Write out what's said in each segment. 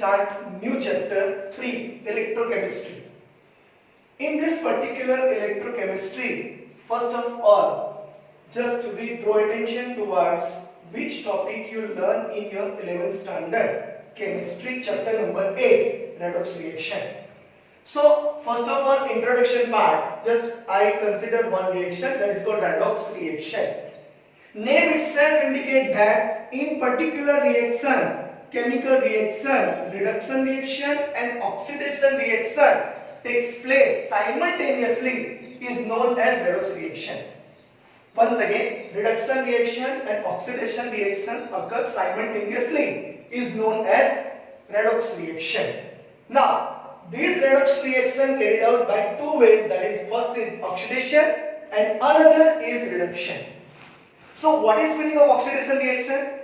start new chapter 3, electrochemistry. In this particular electrochemistry, first of all, just we draw attention towards which topic you learn in your 11th standard chemistry, chapter number 8, redox reaction. So first of all, introduction part, just I consider one reaction, that is called redox reaction. Name itself indicate that in particular reaction, chemical reaction, reduction reaction and oxidation reaction takes place simultaneously is known as redox reaction. Once again, reduction reaction and oxidation reaction occur simultaneously is known as redox reaction. Now, this redox reaction carried out by two ways, that is first is oxidation and another is reduction. So what is meaning of oxidation reaction?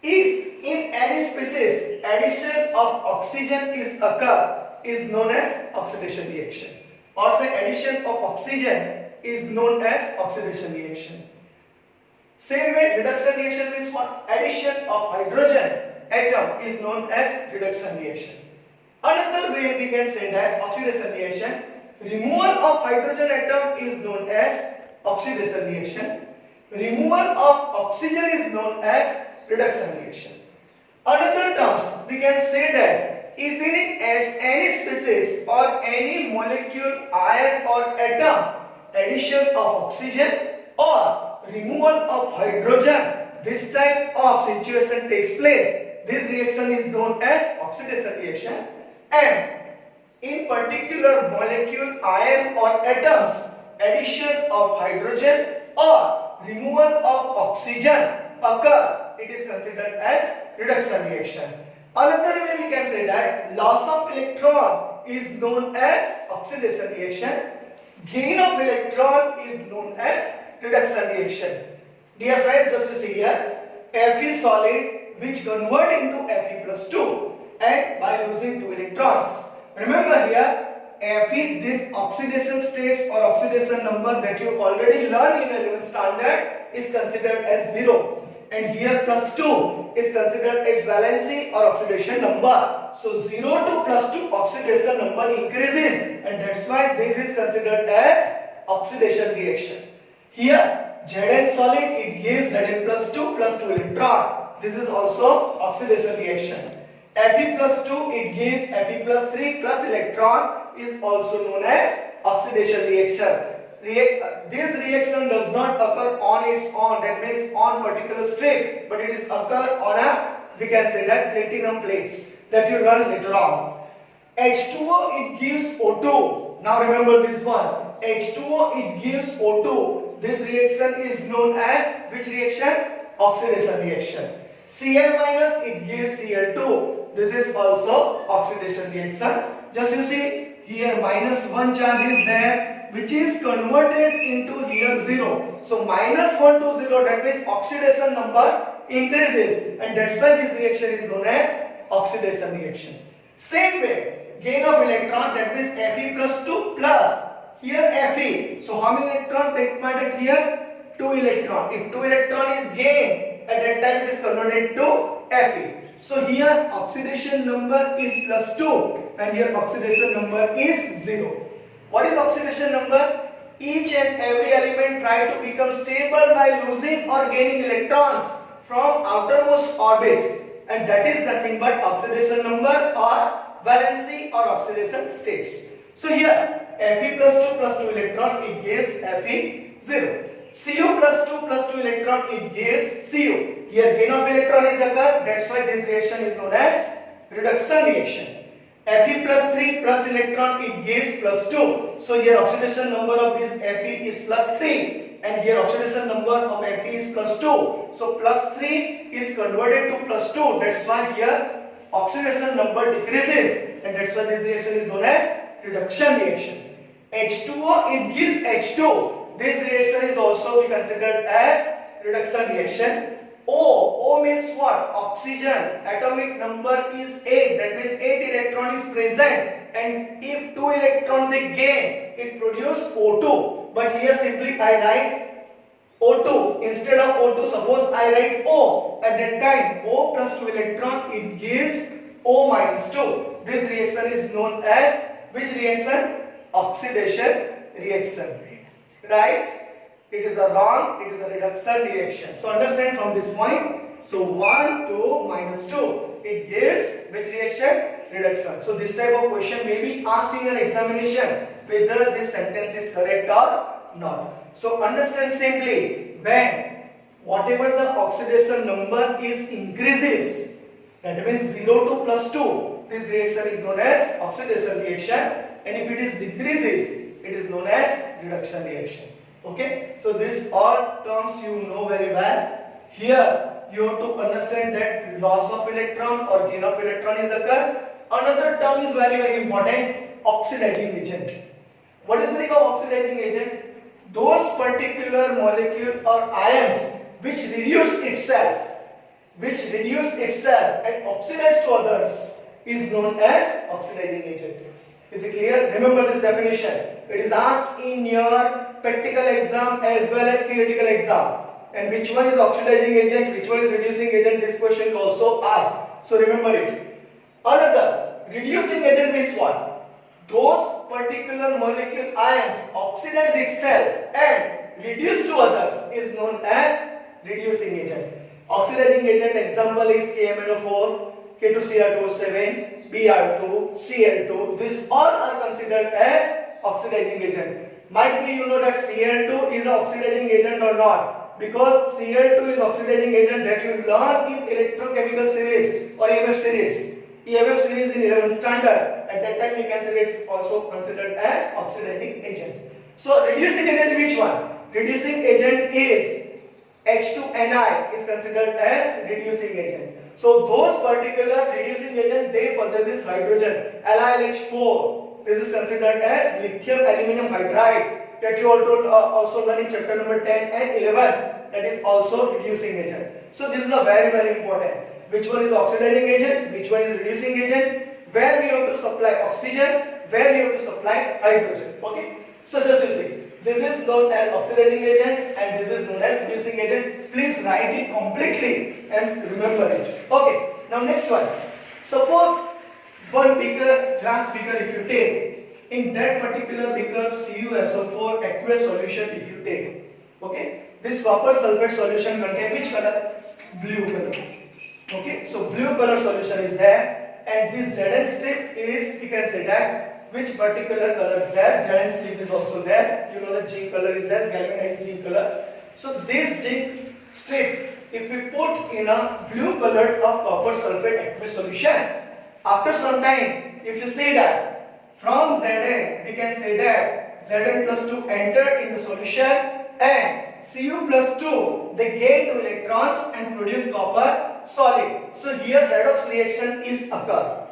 If in any species addition of oxygen is known as oxidation reaction, or say addition of oxygen is known as oxidation reaction. Same way, reduction reaction means what? Addition of hydrogen atom is known as reduction reaction. Another way we can say that oxidation reaction, removal of hydrogen atom is known as oxidation reaction. Removal of oxygen is known as reduction reaction. Another terms, we can say that if in any species or any molecule, ion or atom, addition of oxygen or removal of hydrogen, this type of situation takes place, this reaction is known as oxidation reaction. And in particular molecule, ion or atoms, addition of hydrogen or removal of oxygen occur, it is considered as reduction reaction. Another way we can say that loss of electron is known as oxidation reaction. Gain of electron is known as reduction reaction. Dear friends, just to see here, Fe solid which convert into Fe plus 2 and by losing 2 electrons. Remember here, Fe, this oxidation states or oxidation number that you already learned in 11th standard is considered as 0. And here plus 2 is considered its valency or oxidation number. So 0 to plus 2 oxidation number increases, and that's why this is considered as oxidation reaction. Here Zn solid, it gives Zn plus 2 electron. This is also oxidation reaction. Fe plus 2, it gives Fe plus 3 plus electron, is also known as oxidation reaction. This reaction does not occur on its own, that means on particular strip, but it is occur on a, we can say that, platinum plates that you learn later on. H2O, it gives O2. Now remember this one. H2O, it gives O2. This reaction is known as which reaction? Oxidation reaction. Cl minus, it gives Cl2. This is also oxidation reaction. Just you see here minus 1 charge is there, which is converted into here 0. So minus 1 to 0, that means oxidation number increases, and that's why this reaction is known as oxidation reaction. Same way, gain of electron, that means Fe plus 2 plus here Fe. So how many electron take part at here? 2 electron. If 2 electron is gained, at that time it is converted to Fe. So here oxidation number is plus 2 and here oxidation number is 0. What is oxidation number? Each and every element try to become stable by losing or gaining electrons from outermost orbit, and that is nothing but oxidation number or valency or oxidation states. So here Fe plus 2 electron, it gives Fe 0. Cu plus 2 electron, it gives Cu. Here gain of electron is occur, that's why this reaction is known as reduction reaction. Fe plus 3 plus electron, it gives plus 2. So here oxidation number of this Fe is plus 3 and here oxidation number of Fe is plus 2. So plus 3 is converted to plus 2. That's why here oxidation number decreases, and that's why this reaction is known as reduction reaction. H2O, it gives H2. This reaction is also be considered as reduction reaction. O means what? Oxygen. Atomic number is 8. That means 8 electron is present. And if 2 electron they gain, it produces O2. But here simply I write O2. Instead of O2, suppose I write O. At that time, O plus 2 electron, it gives O minus 2. This reaction is known as which reaction? Oxidation reaction. Right? It is a wrong, it is a reduction reaction. So understand from this point. So 1, 2, minus 2. It gives which reaction? Reduction. So this type of question may be asked in your examination whether this sentence is correct or not. So understand simply, when whatever the oxidation number is increases, that means 0 to plus 2, this reaction is known as oxidation reaction, and if it is decreases, it is known as reduction reaction. Okay, so these all terms you know very well. Here you have to understand that loss of electron or gain of electron is occur. Another term is very important, oxidizing agent. What is the meaning of oxidizing agent? Those particular molecule or ions which reduce itself and oxidize to others is known as oxidizing agent. Is it clear? Remember this definition. It is asked in your practical exam as well as theoretical exam. And which one is oxidizing agent, which one is reducing agent, this question is also asked. So remember it. Another, reducing agent means what? Those particular molecule ions oxidize itself and reduce to others is known as reducing agent. Oxidizing agent example is KMnO4, K2Cr2O7, Br2, Cl2. These all are considered as oxidizing agent. Might be you know that Cl2 is an oxidizing agent or not, because Cl2 is oxidizing agent that you learn in electrochemical series or EMF series. EMF series in 11th standard. At that time we can say it is also considered as oxidizing agent. So reducing agent which one? Reducing agent is H2Ni is considered as reducing agent. So those particular reducing agent, they possesses hydrogen, LiLH4. This is considered as lithium aluminum hydride that you also learn in chapter number 10 and 11. That is also reducing agent. So this is a very important. Which one is oxidizing agent? Which one is reducing agent? Where we have to supply oxygen? Where we have to supply hydrogen? Okay. So just you see. This is known as oxidizing agent and this is known as reducing agent. Please write it completely and remember it. Okay. Now next one. Suppose one beaker, glass beaker if you take. In that particular beaker CuSO4 aqueous solution if you take. Okay. This copper sulfate solution contains which color? Blue color. Okay. So blue color solution is there and this Zn strip is, we can say that, which particular color is there? Zn strip is also there. You know the zinc color is there, galvanized zinc color. So this zinc strip, if we put in a blue colored of copper sulfate aqueous solution, after some time, if you see that from Zn, we can say that Zn plus 2 entered in the solution and Cu plus 2, they gain 2 electrons and produce copper solid. So here redox reaction is occur.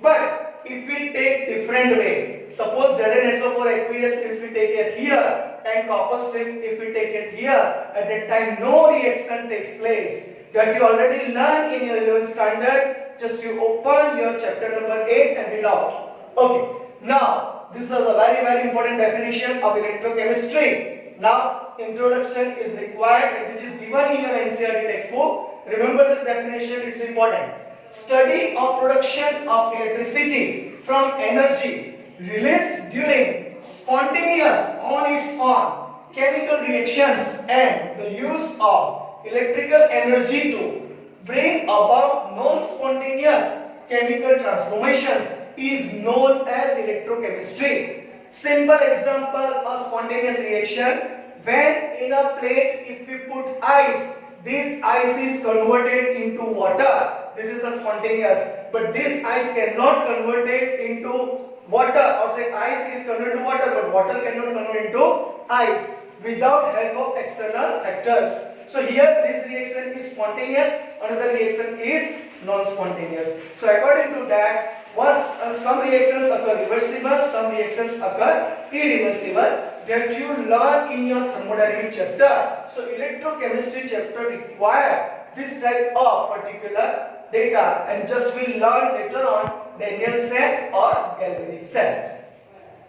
But if we take different way, suppose ZnSO4 aqueous if we take it here and copper strip if we take it here, at that time no reaction takes place. That you already learned in your 11th standard. Just you open your chapter number 8 and read out. Okay. Now this is a very important definition of electrochemistry. Now introduction is required which is given in your NCERT textbook. Remember this definition, it's important. Study of production of electricity from energy released during spontaneous on its own chemical reactions and the use of electrical energy to bring about non-spontaneous chemical transformations is known as electrochemistry. Simple example of spontaneous reaction. When in a plate if we put ice, this ice is converted into water. This is the spontaneous. But this ice cannot convert it into water, or say ice is converted to water, but water cannot convert into ice without help of external factors. So here this reaction is spontaneous, another reaction is non-spontaneous. So according to that, once some reactions occur reversible, some reactions occur irreversible, that you learn in your thermodynamic chapter. So electrochemistry chapter require this type of particular data, and just we'll learn later on Daniell cell or galvanic cell.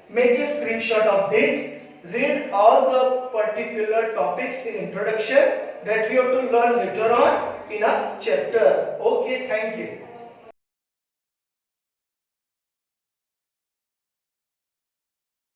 Make a screenshot of this. Read all the particular topics in introduction that we have to learn later on in a chapter. Okay, thank you.